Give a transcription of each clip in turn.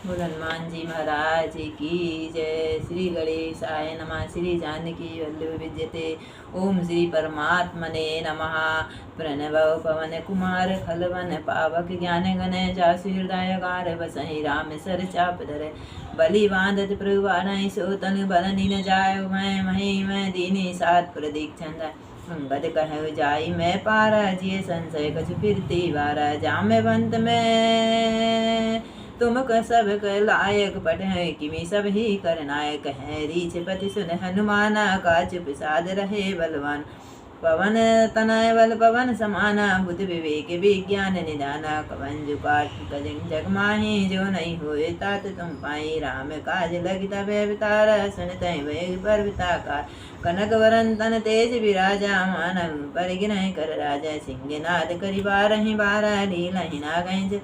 बोल हनुमान जी महाराज की जय। श्री गणेशाय नमः। श्री जानकी वल्लभ विद्यते। ओम श्री परमात्मने नमः। प्रणव पवन कुमार खलवन पावक ज्ञान गण जासु हृदय गार बसहि राम सर चाप धरे बलि बांधत प्रभु बारहि सो तनु बल न जाय मैं मही मैं दीनी सात प्रदीक छंद अंगद कहु जाई मैं पारा जिय संशय कछु फिरती वारा जामे बंत में तुम सब लायक पट है किमि सब ही कर नायक है रीछ पति सुन हनुमाना काच प्रसाद रहे बलवान पवन तनय बल पवन समाना बुद्ध विवेक विज्ञान निदाना कवन जुकाट जग माही जो नहीं होए तात तुम पाई राम काज लगिता बेतारा सुनत वे पर बिताकार कनक वरन तन तेज विराजा मानव परिगिन कर राजा सिंह नाद करि बारहि बारा लीला हिना गंज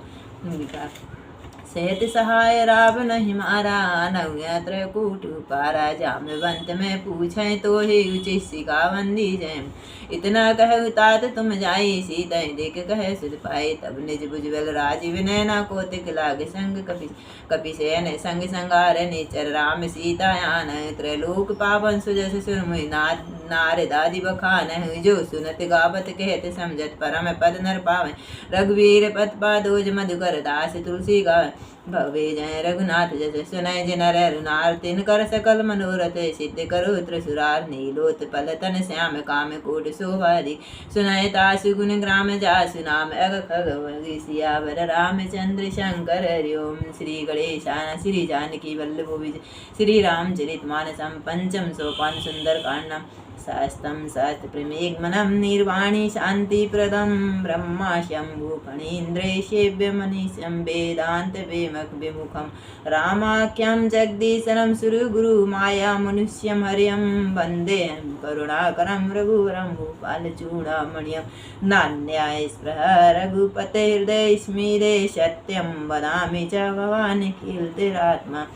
सेहत सहाय राव नहीं मारा नव्यत्र कूट पारा जामवंत में पूछे तो ही उचित सिकावंदी जय इतना कह तात तुम जाई सीता देख कहे सुध पाए तब निज भुजबल राजीव नैना कोतिक लाग संग कपि सेन संग संगार निचर राम सीता आन त्रैलोक पावन सुजस सुरमुई नारदादि बखान जो सुनत गावत कहत समझत परम पद नर पावे रघुवीर पद पादोज मधुकर दास तुलसी गावे भवे जय रघुनाथ जस सुनय जिन रुनार तिन कर सकल मनोरथ सिद्ध करो त्रिसुरार नीलोत पल तन श्याम काम कोट शोभारी सुनय तासु गुण ग्राम जासु नाम अग खग सियावर रामचंद्र शंकर हरिओम श्री गणेशाय श्री जानकी वल्लभ विजय श्री रामचरित मानसम पंचम सोपान सुंदर कांडम शास्त्रम सत प्रेमेग्मनम निर्वाणी शांतिप्रदम ब्रह्मा शंभु फणीन्द्रेशेभ्य मनीषं वेदांत वेमक विमुखम रामाख्यम जगदीशरम सुरु गुरु माया मनुष्यम हरियम वंदे करुणाकरम रघुवरम भूपाल चूड़ामणियम नान्याय स्पृह रघुपते हृदय स्मिरे सत्यम वदामि च भवानि कीर्तिरात्मा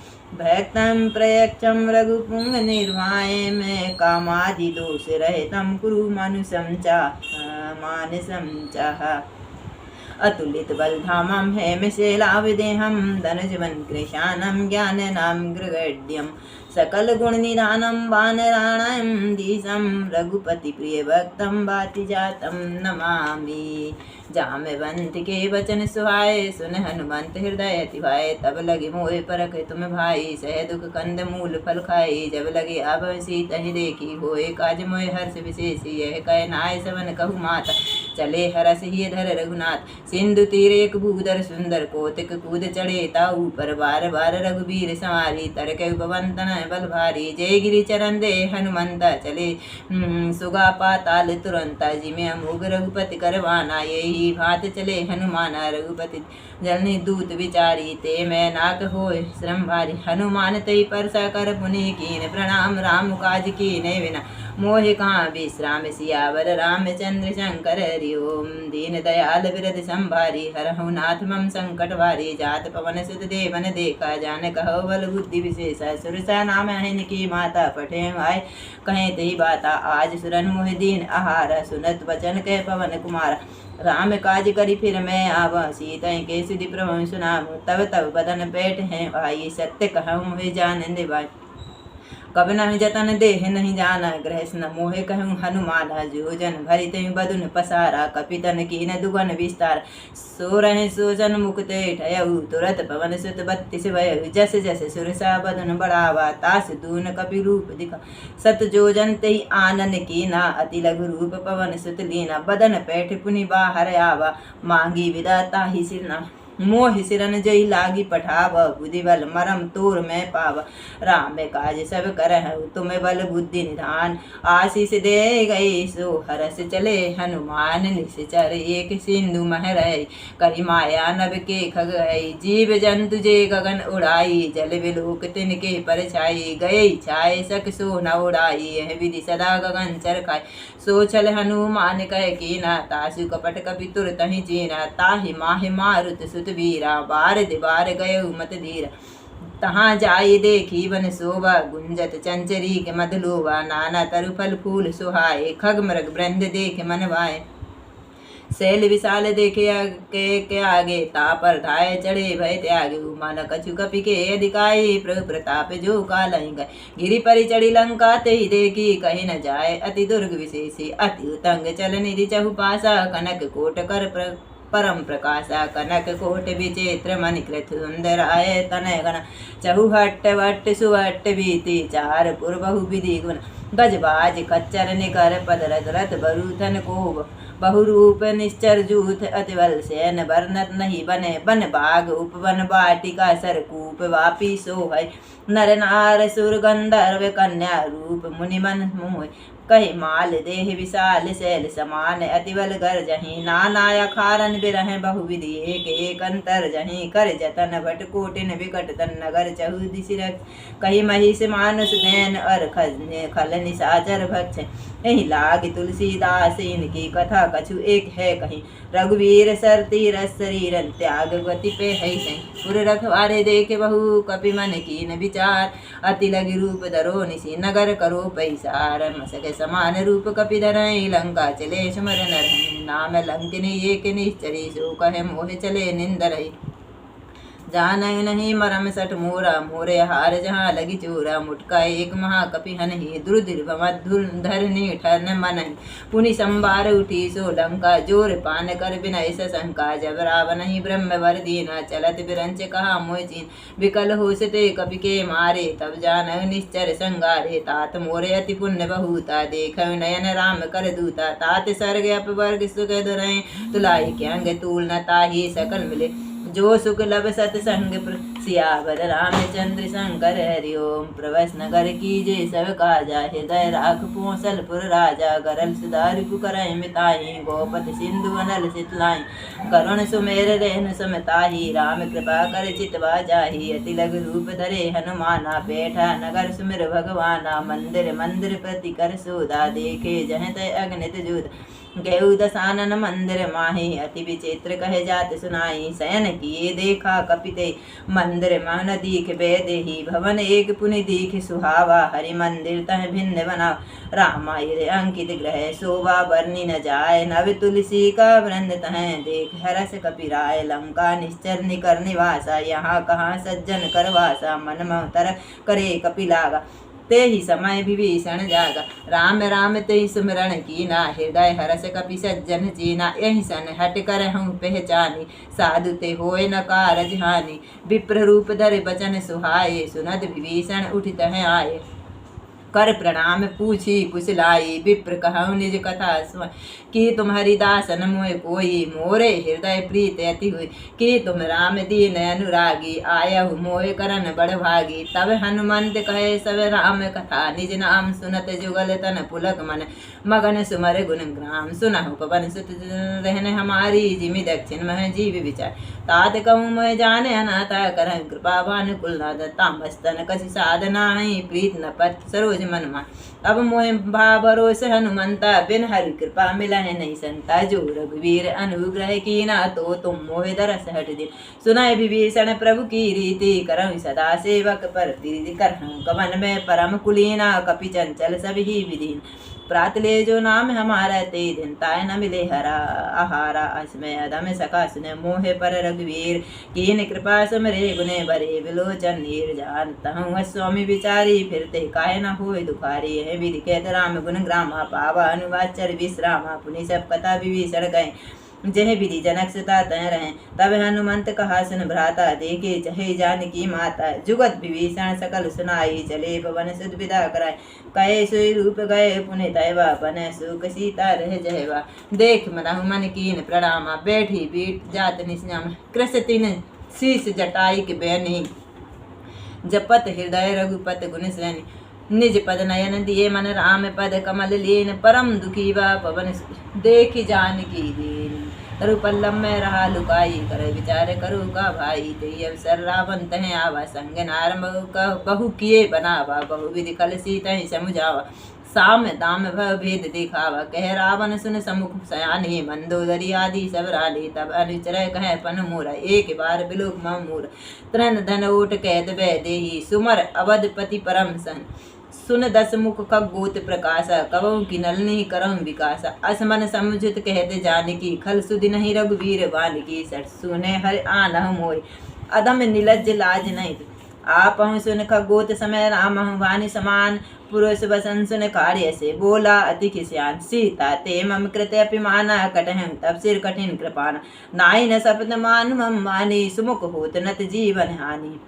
भक्तं प्रयक्षं रघुपुंग निर्वाय में कामादि दोष रहितं कुरु मानुषं च मानसं च अतुलित बलधामं हेमशैलाविदेहं धनुजवन कृशानं ज्ञाननां गृगड्यं सकल गुण निधानं वानराणां दिशं रघुपति प्रिय भक्तं बाति जातं नमामि जामवंत के वचन सुहाए सुन हनुमंत हृदय तिभाए तब लगे मोहे परख तुम भाई सह दुख कंद मूल फल खाई जब लगे अब सीत ही देखी होए काज मोहे हर्ष विशेष यह कह नाय सवन कहु माता चले हरस ही धर रघुनाथ सिंधु तीर एक भूधर सुंदर कोतिक कूद चढ़े ताऊ पर बार बार रघुबीर संवारी तरके उपवंतन बल भारी जय गिरि चरण दे हनुमंता चले सुगा पाताल तुरंता जिमे अमोघ रघुपति करवाना यही भात चले हनुमान रघुपति जलनि दूत विचारी ते मैं नाक होय श्रम भारी हनुमान तई परसा कर पुनि कीन प्रणाम राम काज कीने बिना मोहि कहाँ विश्राम सियावर रामचंद्र शंकर हरि ओम दीन दयाल विरद संभारी हरहु नाथ मम संकट वारी जात पवन सुत देवन देखा जान कहो बल बुद्धि विशेषा सुरसा नाम है की माता पठे आय कहें तही बाता आज सुरन मोहि दीन आहार सुनत वचन कह पवन कुमार राम काज करी फिर मैं आव सीता के सुधि प्रभु सुनाम तब तब बदन बैठ हैं भाई सत्य कहूँ मुझे जान दे भाई कब नहीं जतन देह नहीं जाना ग्रह न मोहे कहूँ हनुमान जोजन भरित बदुन पसारा कपितन की न दुगन विस्तार सो रहे सोजन मुकुते ठयऊ तुरत पवन सुत 32 वय जस जस सुरसा बदन बढ़ावा तास दून कपि रूप दिखा सत जोजन तही आनन की ना अति लघु रूप पवन सुत लीना बदन पैठ पुनि बाहर आवा मांगी विदा ताहि सिरना मोह सिरन जई लागी पठाव बुद्धि बल मरम तोर में पाव राम काज सब कर तुम्हें बल बुद्धि निधान आशीष दे गई सो हरस चले हनुमान निश्चर एक सिंधु मह रही करी माया नभ के खग गई जीव जंतु जे गगन उड़ाई जल विलोक तिनके परछाई गए छाए सक सो न उड़ाई यह विधि सदा गगन चर खाई सो चल हनुमान कह की ना तासु कपट कपि तुर तहि चीना ताहि माहि मारुत सुत वीरा बार दिबार गय मत धीरा तहाँ जाई देखी वन शोभा गुंजत चंचरी के मधलोवा नाना तरु फल फूल सुहाए खग मृग वृंद देख मन भाए शैल विशाल देखे के आगे तापर धाय चढ़े भय त्यागे मन कछु कपि के अधिकाई प्रभु प्रताप जो कालहि गए गिरि परि चढ़ी लंका ते ही देखी कहीं न जाए अति दुर्ग विशेषी अति उतंग चल निधि चहु पासा कनक कोट कर परम प्रकाशा कनक कोट विचित्र मणि कृत सुंदर आय तनय गण चहु हट्ट वट्ट सुवट्ट बीती चार पुर बहु विधि गुण गजबाज कच्चर निकर पदरत रथ बरूथन को बहुरूप निश्चर जूथ अतिबल सैन बरनत नहीं बने बन बाग उपवन बाटिका सरकूप वापी सो है नर नार सुर गंधर्व कन्या रूप मुनिमन मोह कही माल देह विशाल शैल समान अतिबल गर जही नानाया खारन बिरह बहुविधि एक एक अंतर जही कर जतन भट कोटिन विकट तन नगर चहु दिशिरक कही महिष मानुष नैन और खल निशाचर भक्ष यही लाग तुलसीदास इनकी कथा कछु एक है कहीं रघुवीर सर तीरस शरीरन त्याग गति पे है सही पुर रखवारे देखे बहु कपि मन कीन विचार अति लगी रूप धरो निशी नगर करो पैसार मसक समान रूप कपि धरई लंका चले सुमर नर नाम लंकिनी एक निश्चरी सो कहे मोह चले निंदरई जान नहीं मरम सठ मोरा मोरे हार जहाँ लगी चोरा मुटका एक महाकपि हनहि द्रुदिर धरनी ठन मन पुनि संबार उठी सो लंका जोर पान कर बिनय शंका जब रावण ही ब्रह्म वर दीना चलत बिरंच कहा मोह चीन विकल हो सते कपि के मारे तब जान निश्चर संगारे तात मोरे अति पुण्य बहुता देख नयन राम कर दूता तात सर्ग अपवर्ग सुख दुरय तुलाई क्यांग तूल न ताही सकल मिले जो सुख लब सतसंग सियावर रामचंद्र शंकर हरि ओम प्रवस नगर कीजे सब काजा हृदय राख पोसलपुर राजा गरल सुधारि पुकरय मिताई गोपत सिंधु अनल सितलाई करुण सुमेर रेनु समताही राम कृपा कर चितवा जाही अति लघु रूप धरे हनुमाना बैठा नगर सुमिर भगवाना मंदिर मंदिर प्रति कर सोदा देखे जह तय अग्नित जुद गौ दसानन मंदिर माही अति विचित्र कहे जात सुनाई शयन किए देखा कपिते मंदिर मान दीख बेदेही भवन एक पुनि दीख सुहावा हरि मंदिर तह भिन्न बना रामायण अंकित ग्रह शोभा बरनी न जाए नव तुलसी का वृंद तह देख हरस कपिराय लंका निश्चर निकर निवासा यहाँ कहाँ सज्जन करवासा मन महतर करे कपिलागा ते ही समय विभीषण जागा राम राम ते ही सुमरण कीना हृदय हरस कपि सज्जन चीना यही सन हट कर हूँ पहचानी साधु ते होए न कारज हानि विप्र रूप धर बचन सुहाए सुनद विभीषण उठित है आए कर प्रणाम पूछी कुशलाई विप्र कहु निज कथा सुन कि तुम हरिदासन मोय कोई मोरे हृदय प्रीत अति हुई कि तुम राम दीन अनुरागी आयहु मोय करन बड़ भागी तब हनुमंत कहे सब राम कथा निज नाम सुनत जुगल तन पुलक मन मगन सुमर गुण ग्राम सुनहु पवन सुत रहन हमारी जिमि दक्षिण मह जीव विचार तात कहूँ मोय जाने अनाथा कर कृपा भानुकुल नाद तामस्तन कसी साधना प्रीत न पथ सरोज मन मान अब मोह भा भरोसे हनुमंता बिन हरि कृपा मिला है नहीं संता जो रघुवीर अनुग्रह की ना तो तुम मोह दरस हट दिन सुनाए विभीषण प्रभु की रीति करहु सदा सेवक पर प्रीति करहु कवन में परम कुलीना कपि चंचल सभी विधीन प्रात ले जो नाम हमारा ते दिन ताय न मिले हरा आहारा असमय अदम सका सुने मोहे पर रघुवीर कीन कृपा सुमरे गुने बरे विलोचन नीर जान तहु स्वामी विचारी फिरते काय न होय दुखारी है विधि कहत राम गुण ग्रामा पावा अनुवाचर विश्रामा पुनि सब कथा विभीषण गए जह विधि जनक सुता तय रहे तब हनुमंत कहा सुन भ्राता देखे जहे जानकी माता जुगत विभीषण सकल सुनाई चले पवन सुध विदा कराए कहे सोई रूप गए पुण्य तैवा पन सुख सीता रह जहवा देख मनहु मन कीन प्रणामा बैठी बीट जात निश्याम कृषतिन शीश जटाई के बैनी जपत हृदय रघुपत गुण श्रेणी निज पद नयन दिए मन राम पद कमल लीन परम दुखी वा पवन देख जानकी दीन तरु पल्लम में रहा लुकाई कर विचार करो का भाई ते अवसर रावण तह आवा संग नारम बहु किए बनावा बहु विधि कल सीता समुझावा साम दाम भव भेद दिखावा कह रावण सुन समुख सयानी मंदोदरी आदि सब रानी तब अनुचर कह पन मोरा एक बार बिलोक मूर तृण धन ओट कैद वै देही सुमर अवधपति परम सन सुन दस मुख खगोत प्रकाशा, कवौ की नलनी करम विकासा। असमन समुझित कहते जानकी, खल सुधि नहीं रघुवीर बानकी। सठ सुने हर आनह मोय, अधम निलज्ज लाज नहीं। आपहु सुन खगोत समय, रामहु वाणी समान। पुरुष वसन सुन कार्य से, बोला अति खिसियान। सीता ते मम कृत अपिमाना, कटहं तब सिर कठिन कृपाना। नाई न सपत मान मम मानी, सुमुख होत नत जीवन हानि।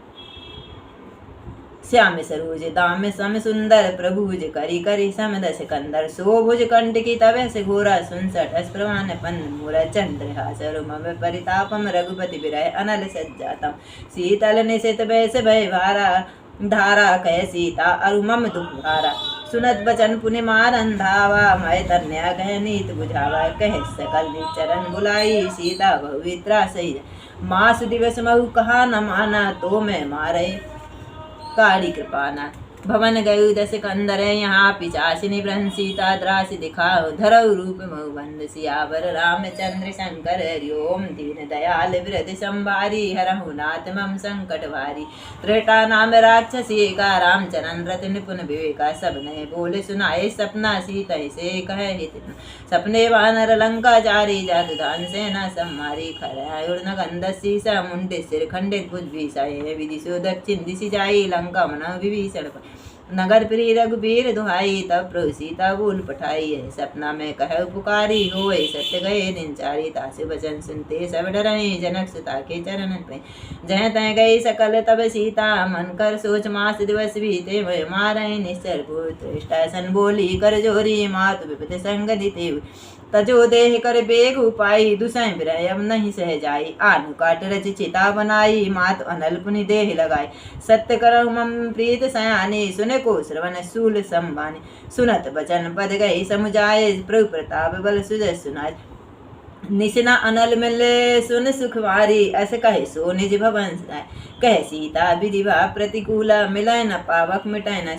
श्याम सरोज दाम सम सुंदर, प्रभुज करी करी सम दस कंदर। सो भुज कंठ की तब से घोरा, सुनसठ अस प्रवान पन मोरा। चंद्रहासर मम परितापम, रघुपति विरह अनल सज्जातम। शीतल निशित बैस भय भारा, धारा कह सीता अरु मम दुख भारा। सुनत बचन पुनि मारन धावा, मैं तन्या कह नीत बुझावा। कह सकल चरण बुलाई, सीता बहुवित्रा सही। मास दिवस महु कहा न माना, तो मैं मारे काली कृपाना। भवन गयु दस कंदर, यहाँ पिचासिनी ब्रह्म। सीता द्रास दिखाओ, धरऊ रूप मऊबंद। सियावर रामचंद्र शंकर, हरिओम दीन दयाल वृद्धि संभारी। हरहु नाथ मम संकट भारी। त्रेटा नाम राक्षसी का, रामचरण रत निपुण विवेका। सब ने बोले सुनाए सपना, सीता से कहे हित। सपने वानर लंका जारी, जादू दान सेना सम्मारी। खरयुर्ण गंध सीसा, मुंडे सिर खंडित भुज भीषा। विधि सो दक्षिण दिशि जाई, लंका मन विभीषण। नगर प्रिय रघुबीर दुहाई, तब प्रभु सीता बोल पठाई। है सपना में कह पुकारी, होए सत्य गए दिन चारी। तासु वचन सुनते सब डरई, जनक सुता के चरण पे। जह तह गई सकल तब सीता, मन कर सोच मास दिवस बीते। भय मारई निश्चर पुत्र, सन बोली कर जोरी। मातु विपत संग दिते, तजो देह कर बेग उपाई। दुसै विरह अब नहीं सह जाई, आनु काट रच चिता बनाई। मात अनल पुनि देह लगाई, सत्य करहु मम प्रीत सयानी। सुने को श्रवण शूल संबानी, सुनत बचन पद गई समुझाए। प्रभु प्रताप बल सुजस सुनाय, निशना अनल मिले सुन सुखवारी। अस कहे सो निज भवन सुनाय, कह सीता विधिवा प्रतिकूला। मिलय न पावक मिटय न,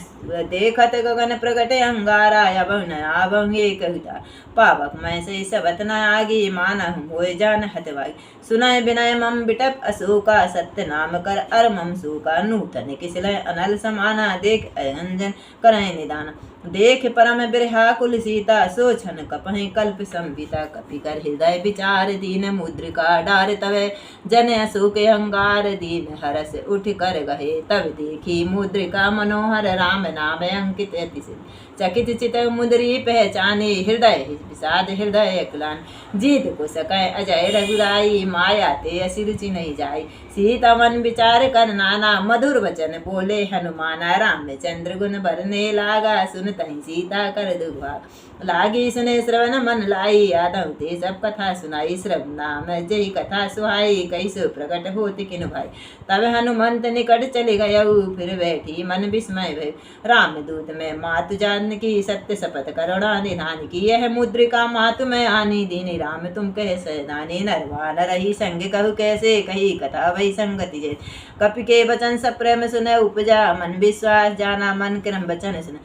देखत गगन प्रगट अंगारा। अब न आवं एक हुता, पावक मैं से सबत न आगी। मानहु होय जान हतवागी, सुनय विनय मम बिटप अशोका। सत्य नाम कर अर मम शोका, नूतन किसलय अनल समाना। देख अंजन करय निदान, देख परम बिरहाकुल सीता। सो छन कपहि कल्प संविता, कपि कर हृदय विचार। दीन मुद्रिका डार तवे, जन अशोक अंगार। दीन हरस उठ कर गहे, तब देखी मुद्रिका मनोहर। राम नाम अंकित अतिशय, चकित चित मुद्री पहचाने। हृदय विषाद हृदय अकलान, जीत को सकय अजय रघुराई। माया ते असी रुचि नहीं जाई, सीता मन विचार कर नाना। मधुर वचन बोले हनुमाना, रामचंद्र गुण बरने लागा। सुन तहि सीता कर दुर्भाग, लागी सुने श्रवण मन लाई। यादव ते सब कथा सुनाई, श्रव नाम जय कथा सुहाई। कैसो प्रकट होति किनु भाई, तब हनुमंत निकट चले गयऊ। फिर बैठी मन विस्मय भय, राम दूत में मातु जानकी। सत्य शपथ करुणा निधान की, यह मुद्रिका मातु में आनी। दीनी राम तुम कह सदानी, नरवान रही संग कहु कैसे। कही कथा वही संगति जय, कपि के वचन सब प्रेम सुने उपजा। मन विश्वास जाना, मन क्रम वचन सुन।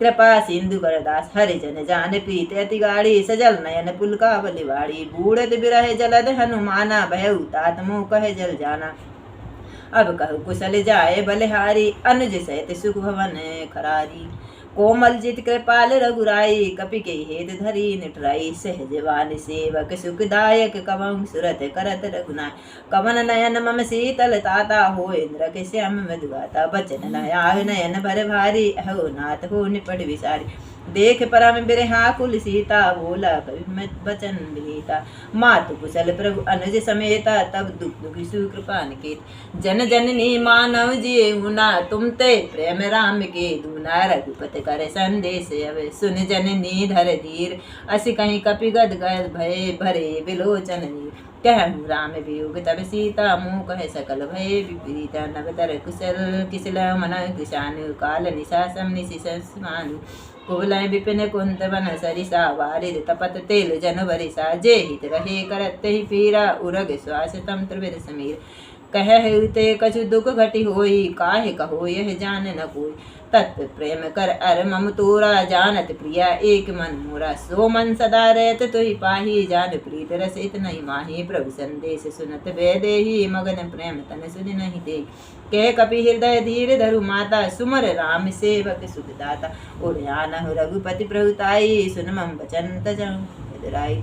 कृपा सिंधु बरदास, हरिजन जान प्रीत अति गाड़ी। सजल नयन पुलका बलिवाड़ी, बूढ़त बिरह जलद हनुमाना। भयउ तात मुँह कहे जल जाना, अब कहु कुशल जाए बलिहारी। अनुज सहित सुख भवन खरारी, कोमल जित कृपाल रघुराई। कपि के हेत धरी निटराई, सहजवान सेवक सुखदायक। कवं सुरत करत रघुनाय, कवन नयन मम शीतल ताता। हो इंद्र के श्याम मधुगाता, बचन नयाह नयन भर भारी। अहो नाथ हो निपट विसारी, देख परम बिरहाकुल सीता। बोला कवि बचन विनीता, मातु कुशल प्रभु अनुज समेता। तब दुख दुखी सुकृपा निकेत, जन जननी मानव जिये हुना। तुम ते प्रेम राम के दूना, रघुपति कर संदेश अवे। सुन जननी धर धीर, असि कहीं कपि गद गद भय भरे विलोचन नीर। कहु राम वियोग तब सीता, मुँह कहे सकल भय विपरीत। नवतर कुशल किसल मन किसान, काल निशा सम निशि समान। कुवलय विपिन कुंत वन सरिसा, वारिद तपत तेल जन बरिसा। जे हित रहे करत ही पीरा, उरग श्वास तम त्रिविध समीर। कह ते कछु दुख घटी होई, काहे कहो यह जान न कोई। तत्व प्रेम कर अर मम तोरा, जानत प्रिया एक मन मोरा। सो मन सदा रहत तुहि पाही, जान प्रीत रस इतनहि माही। प्रभु संदेश सुनत वैदेही, मगन प्रेम तन सुध नहीं दे। कह कपि हृदय धीर धरु माता, सुमर राम सेवक सुखदाता। उड़यानहु रघुपति प्रभुताई, सुन मम वचन तजहु यदुराई।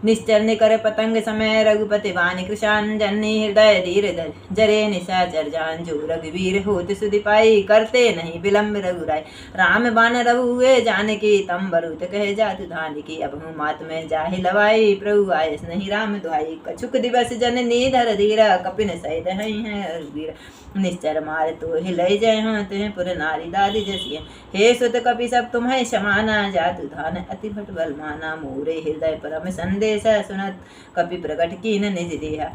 निश्चर निकर पतंग समय, रघुपति वाणी कृशान जन्नी। हृदय धीर धर जरे निशाचर जान, जो रघुवीर होत सुधि पाई। करते नहीं विलम्ब रघुराई, राम बान रघु हुए जानकी। तम बरुत कहे जातु धानिकी, अब हूँ मात में जाहि लवाई। प्रभु आयस नहीं राम दुहाई, कछुक दिवस जननी धर धीरा। कपिन सहित हई है रघुवीर, निश्चर मार तो हिलय जय हाँ। तुह पुर नारी दादी जसिय, हे सुत कपि सब तुम्हें समाना। जातु धान अति भट बल माना, मोरे हृदय परम संदेश। सुनत कपि प्रकट कीन निज देहा,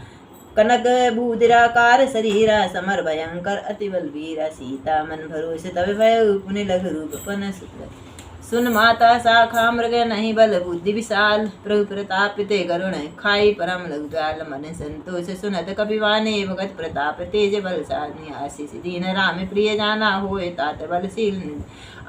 कनक भूदिराकार शरीरा। समर भयंकर अति बलवीरा, सीता मन भरोसे तब भय। पुनि लघु रूप पन सुत, सुन माता शाखा मृग नहीं बल। बुद्धि विशाल प्रभु प्रताप ते करुण, खाई परम लघु दयाल। मन संतोष सुनत कपिवाने, भगत प्रताप तेज बलशाली। आशीष दीन राम प्रिय जाना, होय तात बलशील।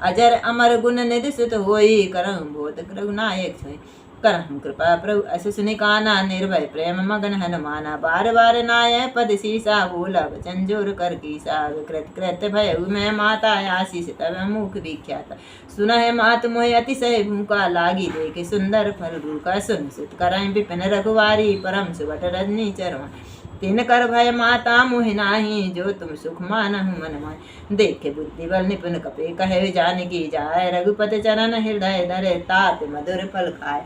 अजर अमर गुण निधि सुत होई, करहु बहुत रघुनायक सोई। करहु कृपा प्रभु अस सुनि काना, निर्भय प्रेम मगन हनुमाना। बार बार नाय पद सीसा, बोला वचन जोर कर कीसा। विकृत कृत भयउ मैं माता, आशीष तब मुख विख्याता। सुनहि मात मोहि अतिशय भूखा, लागी देखे सुंदर फल भूखा। सुन सुत करहि विपिन रघुवारी, परम सुबट रजनी चरवा। तिन कर भय माता मोहि नाही, जो तुम सुख मानहु मन माहि। देखे बुद्धि बल निपुण कपि, कहे जानकी जाय। रघुपति चरण हृदय धरे, तात मधुर फल खाए।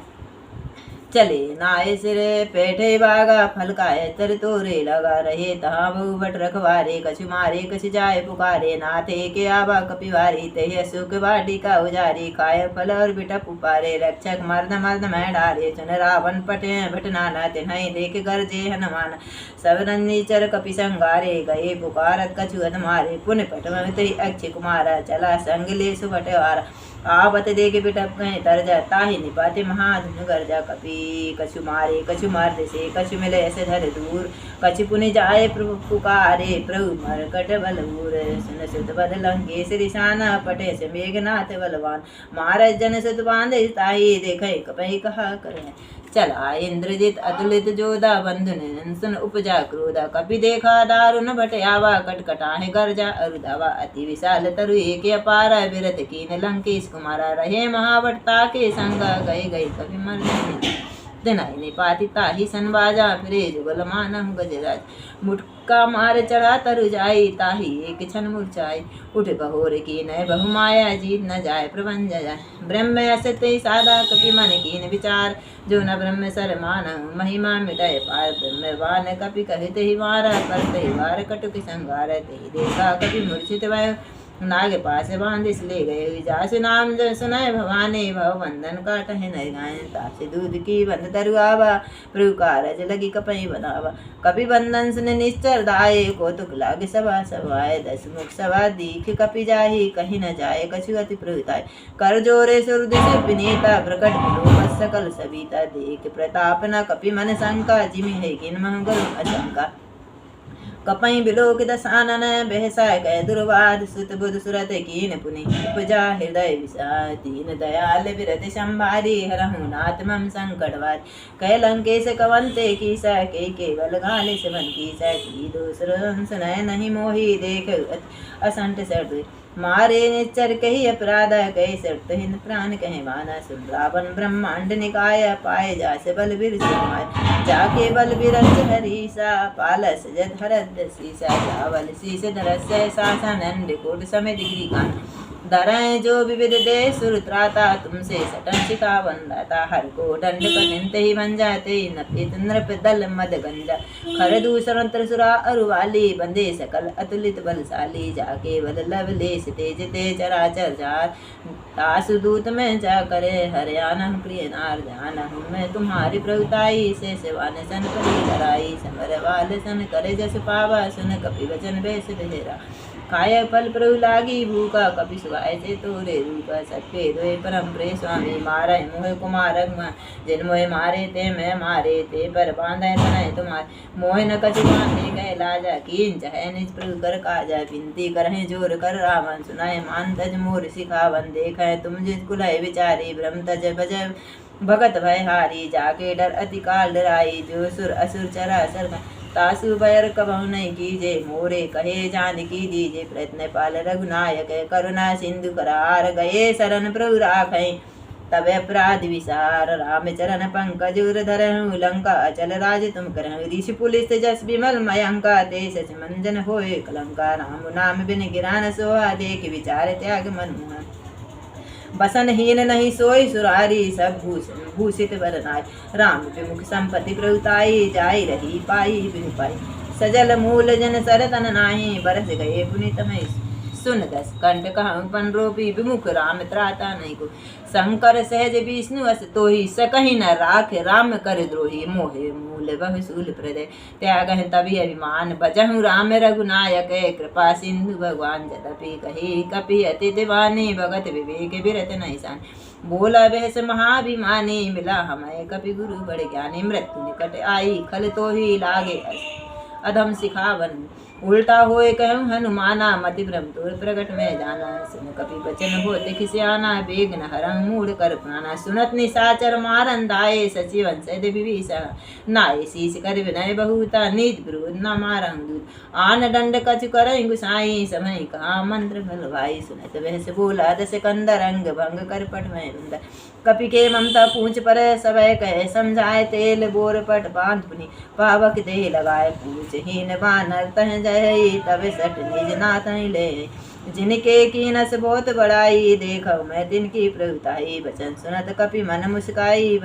चले नाय सिरे पेठे बागा, फल खाए तर तोरे लगा। रहे तहाँ बहु बट रखवारे, कछु मारे कछु जाय पुकारे। नाथे के आबा कपिवारी, तह सुख वाटिका उजारी। खाए फल और बिटप उपारे, रक्षक मर्द मर्द मैं डारे। चुन रावण पटे भट नाना, तिन्हई देख गरजे हनुमान। सब रंजीचर कपि संगारे, गए पुकारत कछु अत मारे। पुन पट अक्षय कुमारा, चला संग ले सुभटवारा। आवत देख बिटप गए तरजा, ताहि निपाते महाधनु गर्जा। कपि कछु मारे कछु मार से, कछु मिले ऐसे धर दूर। कछु पुनि जाए प्रभु पुकारे, प्रभु मरकट बलूर। सुन सुत बद लंकेश रिसाना, पटे से मेघनाथ बलवान। महाराज जन सुत बांधे ताहि, देखे कपि कहा करे। चला इंद्रजित अतुलित जोधा, बंधु निरंसन उपजा क्रोधा। कपि देखा दारुण भट आवा, कटकटाहे गर्जा अरुधावा। अति विशाल तरु एक अपार, विरत कीन लंकेश कुमारा। रहे महावटता के संग, गए गए कपि मर दिनाई निपाति ताहि सन बाजा। फिरे जुगल मानहु गजराज, मुटका मार चढ़ा तरु जाई। ताहि एक क्षण मूर्छाई, उठ बहोर की नय बहु माया। जीत न जाय प्रबंध जाय, ब्रह्म असते सादा। कपि मन कीन विचार, जो न ब्रह्म सर मानहु। महिमा मिटाय पार ब्रह्मवान, कपि कहते ही मारा। करते ही वार कटुक संगार, तेहि देखा कपि मूर्छित भय। नाग पास बांधिस ले गए, जासु नाम सुनय भवानी। भव बंधन काटहि नर गाय, तासे दूध की बंध तरुआवा। प्रभु कारज लगी कपहि बनावा, कपि बंधन सुन निश्चर दाये। कौतुक लागे सभा सभाए, दस मुख सभा दीख कपि जाहि। कहीं न जाए कछु अति प्रभुताय, कर जोरे सुर दिश विनीता। प्रकट लोक सकल सविता, देख प्रताप न कपि मन शंका। जिमि है किन्मह गरुड़ अशंका, कपहि बिलोक दसानन। बहसाय कह दुर्वाद, सुत बुध सुरत कीन पुनि उपजा। हृदय विषाद दीन दयाल, विरत संभारी। हरहु नाथ मम संकट वारी। कह लंकेश कवंते कीसा, के केवल गाले सेवन कीसा। की दूसर सुनय नहीं मोही, देख असंट सर्द। मारे निच्चर कही अपराध, कही सट हिंद प्राण कहे माना। सुन रावण ब्रह्मांड निकाय, पाए जासे बलबीर समाय। जाके बलबीर हरीसा, पालस जत हरद सीसा। जावल शीस धरस्य शासन, कोट समेत गिरिकान। धरय जो विविध दे सुर त्राता, तुमसे सटन शिका बंदाता। हर को दंड कठिन ही बन जाते, नपित नृप दल मद गंजा। खर दूसर त्रिसुरा अरुवाली, बंदे सकल अतुलित बलशाली। जाके बल लवलेश तेज ते चराचर जार। तासु दूत में जा करे, हरियाणा प्रिय नार। जानहु मैं तुम्हारी प्रभुताई, से सेवान सन करी लड़ाई। समर वाल सन करे जस पावा, सुन कपि वचन बेस बेरा। खाय फल प्रभु लागी भूखा, कपि सुहाय से तोरे रूपा। सत्य दोय परम प्रे स्वामी, मारय मोह कुमारक जिन मोह मारे ते मैं मारे, ते पर बांधे तनय तुम्हारे। मोह न कछु बांधे गए लाजा, कीन चाहे निज प्रभु कर काजा। बिनती करहि जोर कर रावण, सुनाय मान तज मोर सिखावन। देखै तुम जिस कुलय विचारी, भ्रम तज भजय भगत भय हारी। जाके डर अति काल डराई, जो सुर असुर चराचर तासु बैर कबहु नहीं कीजे। मोरे कहे जानकी दीजे, प्रयत्न पाल रघुनायक करुणा सिंधु करार। गए शरण प्रभु राखै तब अपराध विसार, राम चरण पंकज उर धरहु। लंका अचल राज तुम करहु, ऋषि पुलिस जस विमल मयंका। ते सच मंजन होए कलंका, राम नाम बिन गिरान सोहा। देख विचार त्याग मन मुहा, बसनहीन नहीं सोई सुरारी। सब भूषित वर नाय, राम विमुख संपत्ति प्रभुताई। जाई रही पाई बिनु पाई, सजल मूल जन सरतन नाही। बरस गए पुनितमय सुन दस, कंठ कहूँ पन रोपी। विमुख राम त्राता नहीं को, शंकर सहज विष्णु अस तोहि। सकहि न राख राम कर द्रोही, मोहे मूल बहुसूल प्रदय। त्यागहि तभी अभिमान, बजहु राम रघुनायक। कृपा सिंधु भगवान जतपि कही, कपि अति दीवानी। भगत विवेक बिरत नहीं सान, बोला बहस महाभिमानी। मिला हमें कपि गुरु बड़ ज्ञानी, मृत्यु निकट आई खल तोहि लागे। अधम सिखावन उल्टा होए कहूँ हनुमाना, मति भ्रम तोर प्रगट में जाना। सुन कपि बचन हो दिख सियाना, बेग न हरं मूढ़ कर प्राणा। सुनत निशाचर मारन दाये, सचिवन सद विभीषण। नाये शीस कर विनय बहुता, नीत विरोध न मारं दूत। आन दंड कछु करहिं गुसाई, समय कहा मंत्र फल भाई। सुनत बहस बोला दस कंदर, अंग भंग कर पट में रुंदा। कपि के ममता पूछ पर सबय कहे, समझाए तेल बोर पट बांध पुनि। पावक दे लगाए पूछ हीन बानर, तह जय तब सट निज नाथ ले। जिनके कीनस बहुत बड़ाई, देखो मैं तिनकी प्रभुताई। बचन सुनत कपि मन मुस्काई,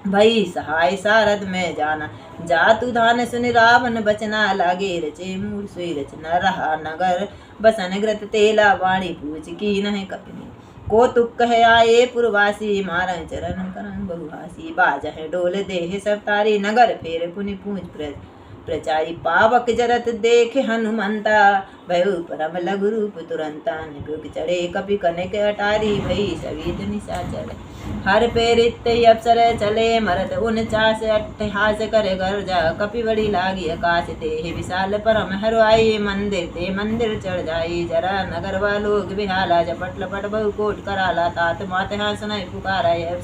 भई सहाय सारद में जाना। जातु धान सुन रावण बचना, लागे रचे मूल सोई रचना। रहा नगर बसन ग्रत तेला, वाणी पूछ की नहीं कपिनी। को तुक कह आए पुरवासी, मारं चरण करन बहुहासी। बाजह डोल देह सब तारी, नगर फेर पुनि पूछ प्रचारी। पावक जरत देख हनुमंता, भयउ परम लघु रूप तुरंता। निपुक चढ़े कपि कनक अटारी, भई सवित निशाचर। हर पेरित अप्सर चले, मरत 49 अट्ठहास कर गर्जा। कपि बड़ी लागी आकाश ते, विशाल परम हरवाई। मंदिर ते मंदिर चढ़ जाई, जरा नगर वालोग बिहाला। झपट लपट बहु कोट कराला, तात मात हाँ सुनाई पुकारा। यह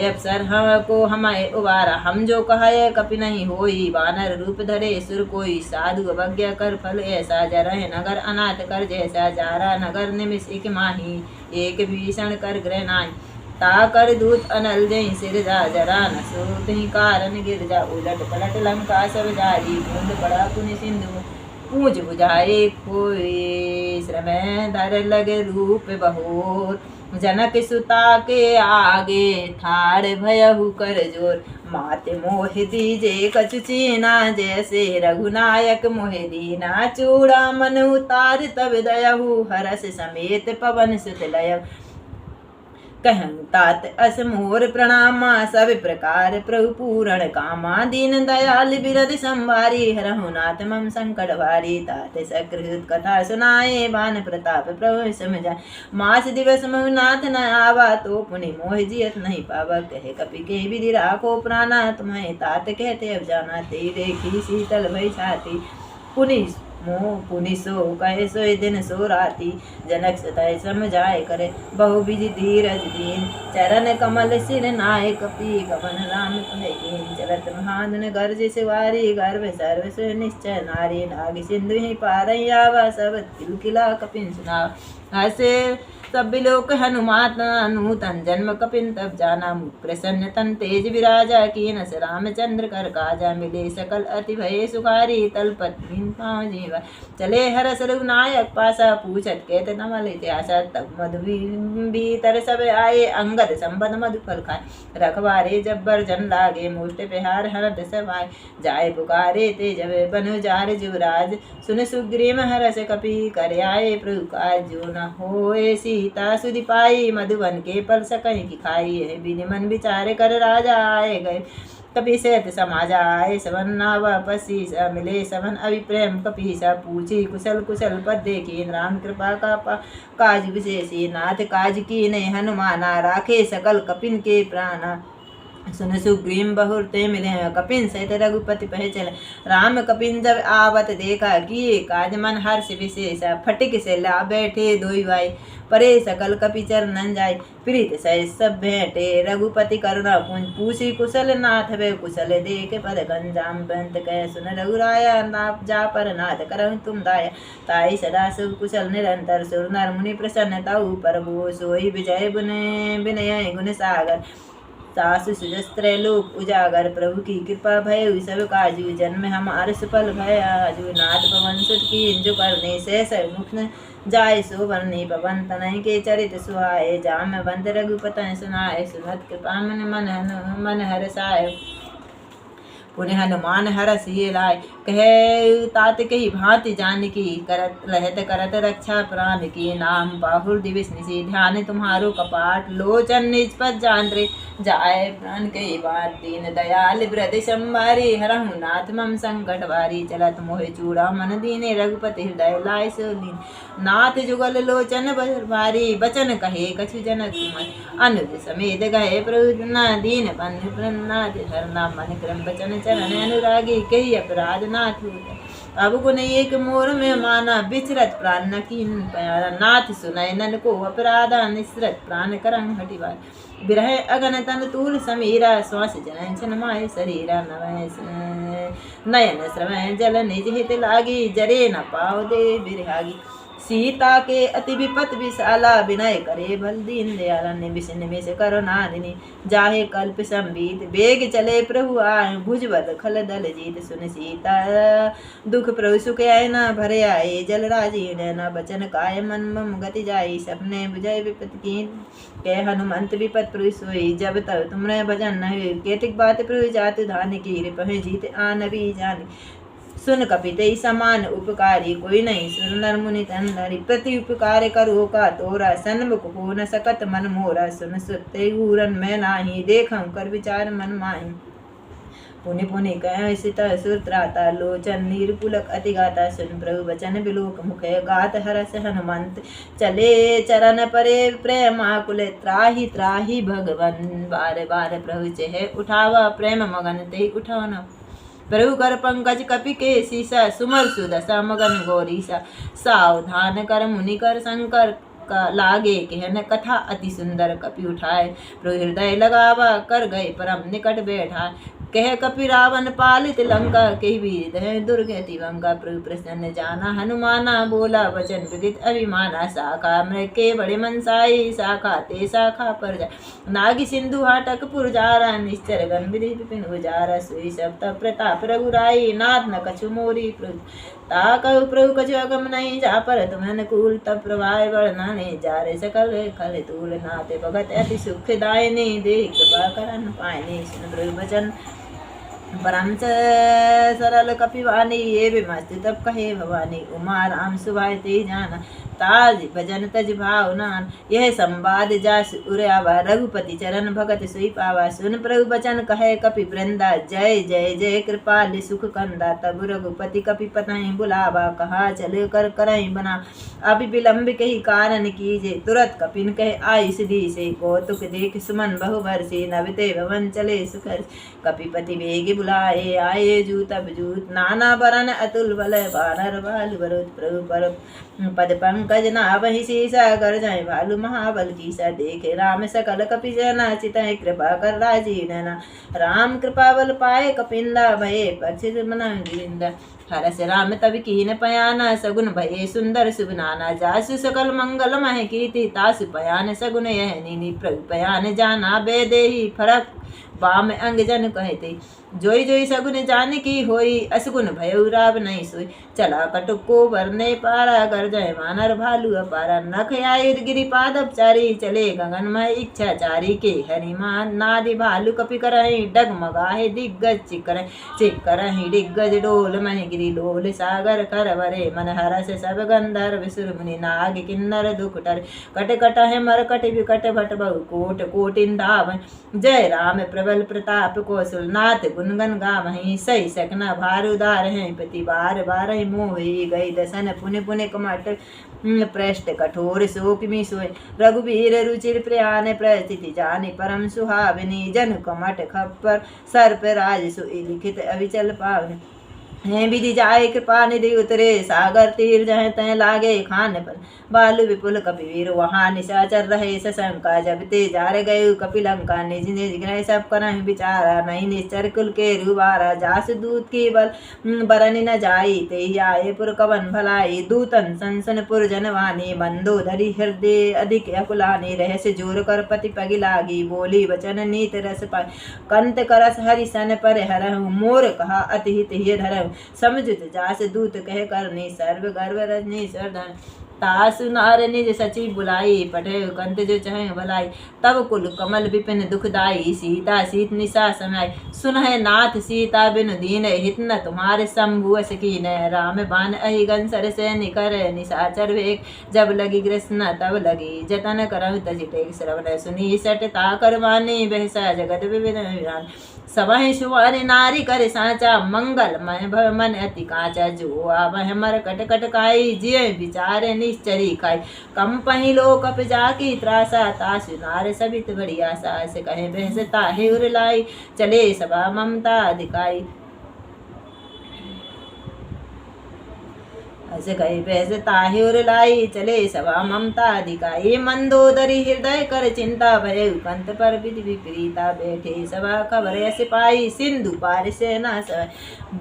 अवसर हम को हमारे उबारा, हम जो कहा कपि नहीं होई। वानर रूप धरे सुर कोई, साधु अवज्ञा कर फल ऐसा। जरह नगर अनाथ कर जैसा, जारा नगर निमिष एक माही। एक भीषण कर ग्रह नाई, ता कर दूत अनल जय सिर जा। जरा न सोत ही कारण गिर जा, उलट पलट लंका सब जारी। बूंद पड़ा पुनि सिंधु पूज बुझाए खोए, श्रमय धर लगे रूप बहोर। जनक सुता के आगे, ठाड़ भयहु कर जोर। मात मोह दीजे कछु चीना, जैसे रघुनायक मोह दीना। चूड़ा मन उतार तब दयहु, हरस समेत पवन सुत लयहु। कहूँ तात अस मोर प्रणामा, सब प्रकार प्रभु पूरण कामा। दीन दयाल बिरद संभारी, हरहु नाथ मम संकट भारी। तात सकृत कथा सुनाए, बान प्रताप प्रभु समझाए। मास दिवस महु नाथ न आवा, तो पुनि मोह जियत नहीं पावा। कहे कपि के विधि राखो प्राणा, तुम्हें तात कहते अब जाना। ते देखी शीतल भई छाती, पुनि सो कहे सोई दिन सो राती। जनक सतय समझाए करे, बहु विधि धीरज दीन। चरण कमल सिर नाय, कपि गमन राम कहे कीन। चलत महाधुन गर्ज सिवारी, गर्भ सर्व सु निश्चय नारी। नाग सिंधु ही पारई आवा, सब किलकिला कपिन सुनावा। हसे सब बिलोक हनुमान नूतन, जन्म कपिन तब जाना। मुख प्रसन्न तन तेज विराजा, कीनस रामचंद्र कर काजा। मिले सकल अति भय सुखारी, तलपत मीन पाँव जीवा। चले हरस रघुनायक पासा, पूछत कहत नमल इतिहासा। तब मधु भीतर सब आए, अंगद संबद मधु फल खाए। रखवारे जब्बर जन लागे, मुष्ट बिहार हरद सवाय। जाय पुकारे ते जब बनु जार जुवराज। सुन सुग्रीव हरस कपि कर आए, प्रभु काज जो न होए। सीता सुधि पाई, मधुबन के फल सकहि की खाई। विधि मन विचार कर राजा आए गए। कपि सहित समा जाय सवन नाव पसी स मिले सवन अभिप्रेम कपि स पूछी कुशल कुशल पद देखी राम कृपा का काज विशेषी नाथ काज की ने हनुमाना राखे सकल कपिन के प्राणा सुन सुग्रीम बहुरते मिले कपिन सहित रघुपति पहचल राम कपिन जब आवत देखा कि काज मन हर्ष विशेष फटिक से ला बैठे दोई भाई परे सकल कपि चरणन जाय प्रीत सहित सब भेंटे रघुपति करुणा पुंज पूछी कुशल नाथ वे कुशल देख पद गंजाम बंत कह सुन रघुराया नाप जा पर नाथ करहु तुम दाया ताई सदा सुख कुशल निरंतर सुर नर मुनि प्रसन्न ताऊ पर भो सोई विजय बुने विनय गुण सागर सासु सुजस्त्र लोक उजागर प्रभु की कृपा भय सब काजू जन्म हमार सफल भय आजू नाथ पवन सुत की जो करने से मुख जाय सो वर्णी पवन तनय के चरित सुहाए जाम बंद रघुपतन सुनाए सुनत कृपा मन हरसाय पुण्य हनुमान हरस ये लाय कहे तात कही भांति जानकी करत रहत करत रक्षा प्राण की नाम बाहुर दिवस निशी ध्यान तुम्हारो कपाट लोचन निज पद जान जाय प्राण कई बार दीन दयाल वृद्धि संवारी हरहु नाथ मम संकट वारी चलत मोहे चूड़ा मन दीने रघुपति हृदय लाय सो दीन नाथ जुगल लोचन भारी बचन कहे कछु जनक कुमार अनुज समेत गए प्रभु दीन बंधु प्रनाथ धरना मन क्रम बचन चरण अनुरागी कही अपराध नाथ अब गुण एक मोर में माना बिचरत प्राण न कीन प्यारा नाथ सुनय नन को अपराधा निसरत प्राण करंग हटिवार बिरह अगन तन तूल समीरा श्वास जन छन माय शरीरा नयन श्रवण जल निज हित लागी जरे न पाव दे बिरहागी सीता के अति विपत विशाला विनय करे बल दीन दयाला निमिष निमिष करुणानिधि जाहे कल्प संबीत बेग चले प्रभु आए भुजबल खल दल जीत सुन सीता दुख प्रभु सुख आय न भरे आए जल राजी न बचन काय मन मम गति जाई सपने बुझाई विपत की के हनुमंत विपत प्रभु सोई जब तब तुमरे भजन न केतिक बात प्रभु जात धान की रिपह जीत आनबी जान सुन कपिते समान उपकारी कोई नहीं सुन नर मुनि तनरी प्रति उपकार करो का तोरा सन्मुख हो न सकत मन मोरा सुन सुते घूरन मैं नाही देखूं कर विचार मन माही पुनि पुनि कह सित सुर त्राता लोचन नीरपुलक अति गाता सुन प्रभु वचन बिलोक मुख गात हरस हनुमंत चले चरण परे प्रेमाकुल त्राहि त्राहि भगवन बार बार प्रभु चहे उठावा प्रेम मगन ते उठाना प्रभु कर पंकज कपि के सीसा सुमर सुदशा मगन गौरीसा सावधान कर मुनि कर शंकर का लागे कहन कथा अति सुंदर कपि उठाए प्रभु हृदय लगावा कर गए परम निकट बैठा कह कपि रावण पालित लंका कही वीर दुर्गति वंका प्रभु प्रसन्न जाना हनुमाना बोला वचन विदित अभिमाना शाखा मृग के बड़े मनसाई शाखा ते शाखा पर जा नागी सिंधु हाटक पुरजारा निश्चर गण विधि विपिन उजारा सुई सब तब प्रताप रघुराई नाथ न कछु मोरी प्रभु ता कहु प्रभु कछु अगम नहीं जा पर तुम अनुकूल तब प्रभाय वर्णने जा रे सकल खल तूल नाते भगत अति सुख दायने दे कृपा करन पायने सुन प्रभु वचन परम सरल कपिवानी ये विमस्त तब कहे भवानी उमा राम सुभाय ते जाना ताज भजन तज भावनान यह संवाद जास उर्यावा रघुपति चरण भगत सुई पावा सुन प्रभु बचन कहे कपि वृंदा जय जय जय कृपाल सुख कंदा तब रघुपति कपि पतहि बुलावा कहा चल कर करहि बना अभी विलंब कही कारण कीजे तुरत कपिन कहे आयुष दी से कौतुक देख सुमन बहु वर्षी नवते भवन चले सुखर कपिपति वेग बुलाए आए जूत जूत नाना बरन अतुल बल बानर बाल बरुत प्रभु पर पद पंकज नाभहि शीसा कर जाए भालु महाबल की सा देखे राम सकल कपि जना चितहि कृपा कर राजीव नैना राम कृपा बल पाए कपिंदा भये पक्षित मना गिरिंदा हरस राम तब कीन पयाना सगुन भये सुंदर सुबनाना जासु सकल मंगल मह कीर्ति तासु पयान सगुन यह नीनि प्रभु पयान जाना बेदेही फरक बाम अंग जन कहते जोई जोई सगुन जान की होई असगुन भयउ राव नहीं सोई चला कटुको वरने पारा कर जय वानर भालु अपारा नख आयुध गिरी पादपचारी चले गगन में इच्छा चारी के हरिमान नादि भालु कपि करहि डगमगाहे दिग्गज चिकरहि दिग्गज डोल मह गिरी डोल सागर कर वरे मन हरस सब गंधर्व सुर मुनि नाग किन्नर दुख टर कट कट है मर कट विकट भट बहु कोट कोटिन धावन जय राम प्रभ बल प्रताप कौशल नाथ गुणगन गावहीं सही सकना भार उदार हैं पति बार बार मोहि गई दसन पुण्य पुण्य कमट पृष्ठ कठोर शोक मी सोय रघुवीर रुचिर प्रयान प्रस्थिति जानि परम सुहाविनी जन कमट खप्पर सर्प राज सोई लिखित अविचल पावन हैं विधि जाय कृपा निधि उतरे सागर तीर जह तय लागे खान पर बालु विपुल कपिवीर वहाँ निशाचर रहे सशंका जब ते जार गये कपिलंका निज निज ग्रह सब करहि विचारा नहीं निश्चर कुल के रुबारा जास दूत की बल बरन न जाई ते आये पुर कवन भलाई दूतन संसन पुर जनवानी बंदो धरि हृदय अधिक अकुलानी रहस्य जोर कर पति पगी लागी बोली वचन नीत रस पाई कंत करस हरिसन पर हरहु मोर कहा अति हित धरहु समझुत जास दूत कह करनी सर्व गर्व रजनी सरधन तासु नार निज सचिव बुलाई पठे कंत जो चह भलाई तब कुल कमल विपिन दुखदाई सीता सीत निशा समय सुनह नाथ सीता बिन दीन हित न तुम्हारे शंभु सकीन राम बान अहि गंसर से निकर निशाचर वेक जब लगी कृष्ण तब लगी जतन करहु तजिटे श्रवण सुनी सट ताकर वानी बहसा जगत विविध सवहि सुवारी नारी कर साचा मंगल मह भव मन अति काचा जो आवह मर कट कट काई जिय विचारे निश्चरी खाई कम पही लो कप जाकी त्रासा तासु नार सबित बढ़िया सास कहे बहस ताहे उर लाई चले सभा ममता दिखाई अस कहे बहस ताहे उर लाई चले सभा ममता दिखाई मंदोदरी हृदय कर चिंता भय कंत पर विधि विपरीता बैठे सभा खबर सिपाही सिंधु पार सेना सभा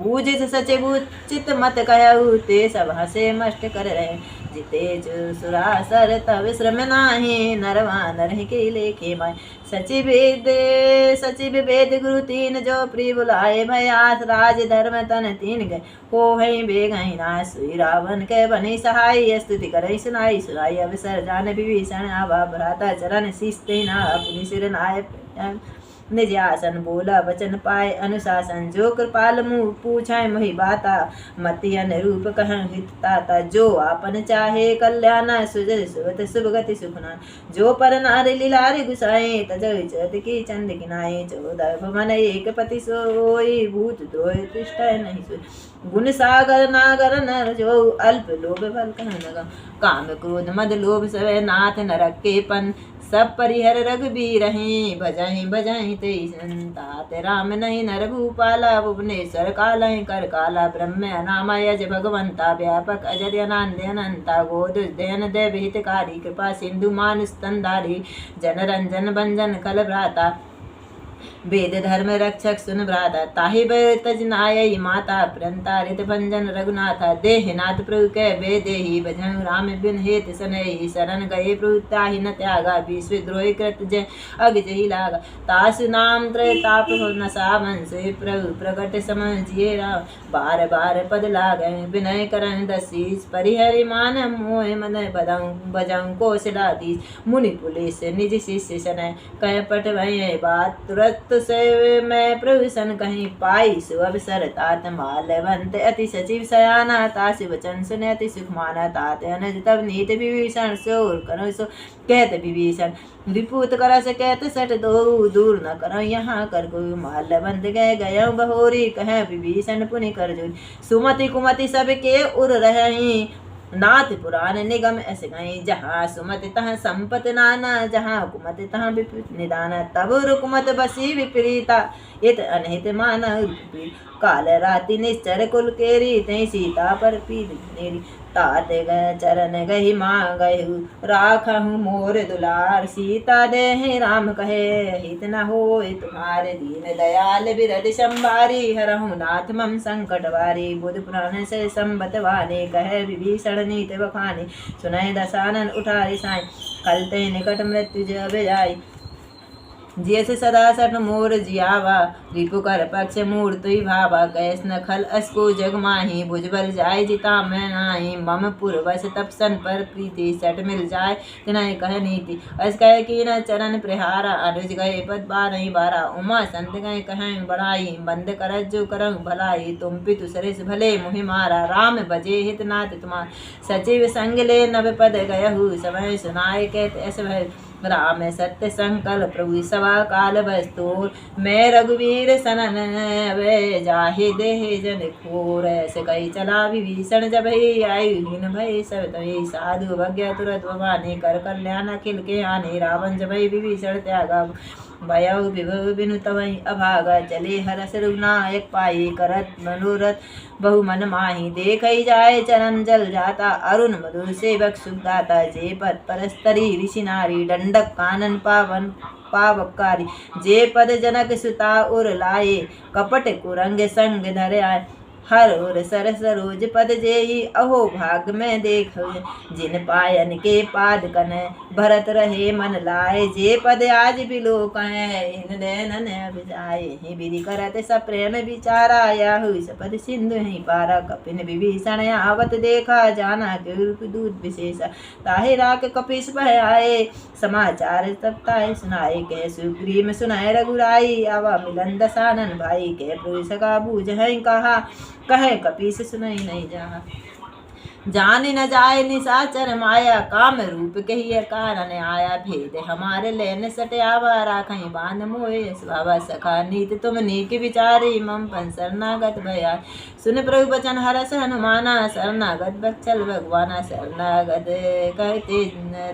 बूझित सचे बूचित मत कहु ते सभा से मष्ट कर रहे जिते जो सुरासर तब श्रम नाही नरवा नर के लेखे माय सचिव वेद गुरु तीन जो प्रिय बुलाए भयास राज धर्म तन तीन गए हो है बेगही ना सुई रावण के बने सहाय स्तुति करई सुनाई अवसर जान विभीषण आवा भ्राता चरण शिस्ते ना अपनी सिर नाय निज आसन बोला वचन पाए अनुशासन जो कृपाल मुँह पूछाए मही बाता मति अनुरूप कह हितता जो आपन चाहे कल्याण सुजल सुवत शुभ गति सुखना जो पर नारी लीलारी गुसाए तजत की चंद किनाए 14 भवन एक पति सोई भूत द्रोह तिष्ठ नहीं सोई गुण सागर नागर नर जो अल्प लोभ बल कह काम क्रोध मद लोभ सवे नाथ नरक के पन सब परिहर रघुबीर हैं भजहि भजहि ते संतात राम नहीं नर भूपाला भुवनेश्वर काल कर काला ब्रह्म अनामा यज भगवंता व्यापक अजर अनंत अनंता गोद दयन देव हितकारी कृपा सिंधु मानुष स्तनधारी जन रंजन भंजन कल भ्राता वेद धर्म रक्षक सुन भ्राता ताहि तजनाय माता प्रणतारित भंजन रघुनाथा देहनाथ प्रभु के वे देहि भजन राम बिन हेत सनहि शरण गए प्रभु ताहि न त्यागा विश्व द्रोही कृत जय अग जहि लागा तासु नाम त्रय ताप न सावन से प्रभु प्रकट समझिए राम बार बार पद लागै विनय करन दसीस परिहरि मान मोह मन बजाऊं कौशलाधीश मुनि पुलिस निज शिष्य सनय कह पट भय बात तुरत से मैं प्रभु सन कहीं पाई सुअवसर तात मालवंत अति सचिव सयाना तासि वचन सुने अति सुख माना तात अनज तब नीत विभीषण सोर करो सो कहत विभीषण विपूत कर से कहत सट दो दूर न करो यहाँ कर को मालवंत गए गय बहोरी कह विभीषण पुनि कर जो सुमति कुमति सब के उर रही नाथ पुराण निगम ऐसे गई जहाँ सुमति तहाँ संपत नाना जहाँ कुमत तहाँ विपरीत निदान तब रुकुमत बसी विपरीता इत अनहित माना काल राति निश्चर कुल केरी तई सीता पर पीद नेरी ताते गए चरण गही माँ गहु राखहु मोर दुलार सीता देहि राम कहे हित न होय तुम्हारे दीन दयाल बिरद संभारी हरहु नाथ मम संकट वारी बुध पुराण से संबत वाणी कहे विभीषण नीत बखानी सुनय दशानन उठारी साई कलते निकट मृत्यु जब जाई जियस सदा सठ मोर जियावा रिपु कर पक्ष मूर्ति भावा कैस न खल अस्को जग माही भुजबल जाय जिता मैं नाही मम पुरवस तपसन पर प्रीति सट मिल जाय तिनय कह नीति अस कह की न चरण प्रहारा अनुज गए पद बारही बारा उमा संत गए कहें बढ़ाई बंद कर जो करहु भलाई तुम पितु सरिस भले मुहि मारा राम बजे हित नाथ तुम्हार सचिव संग ले नव पद गयहु समय सुनाय कहत ऐस भय राम सत्य संकल्प प्रभु सवा काल बस्तूर। मैं रघुवीर सनन वे जाहि देह जन खोर। ऐसे कही चला विभीषण जब ही आयुहीन भय सब तभी साधु भग्य तुरत भवानी कर कल्याण अखिल के आने। रावण जब विभीषण त्यागा भयउ विभव बिनु तवई अभागा। चले हरस रघुनायक पाई करत मनोरथ बहु मन माही। देखई जाए चरण जल जाता अरुण मधुर सेवक सुखदाता। जे पद परस्तरी ऋषि नारी दंडक कानन पावन पावकारी। जे पद जनक सुता उर लाए कपट कुरंग संग धर आए। हर और सरस सरोज पद जेहि अहो भाग में देख। जिन पायन के पाद कन भरत रहे मन लाए। जे पद आज बिलोक इन नैनन अभिजाए। ही विधि करत सप्रेम विचारा याहु सपद सिंधु ही पारा। कपिन विभीषण आवत देखा जाना के रूप दूत विशेषा। ताहि राख कपिस भय आए समाचार तब ताहि सुनाए। कह सुग्रीव सुनाए रघुराई आवा मिलन दसानन भाई। कह प्रभु सका बूझ है कहा कहे कपीस सुनई नहीं जा। जान न जाए निशाचर माया काम रूप कहिए कारण आया। भेद हमारे लेन सटयावा राखई बांध मोहे स्वभाव सखा। नीत तुम नीक विचारी मम पन शरणागत भया। सुन प्रभु बचन हरस हनुमाना शरणागत बच्चल भगवाना। शरणागत कहते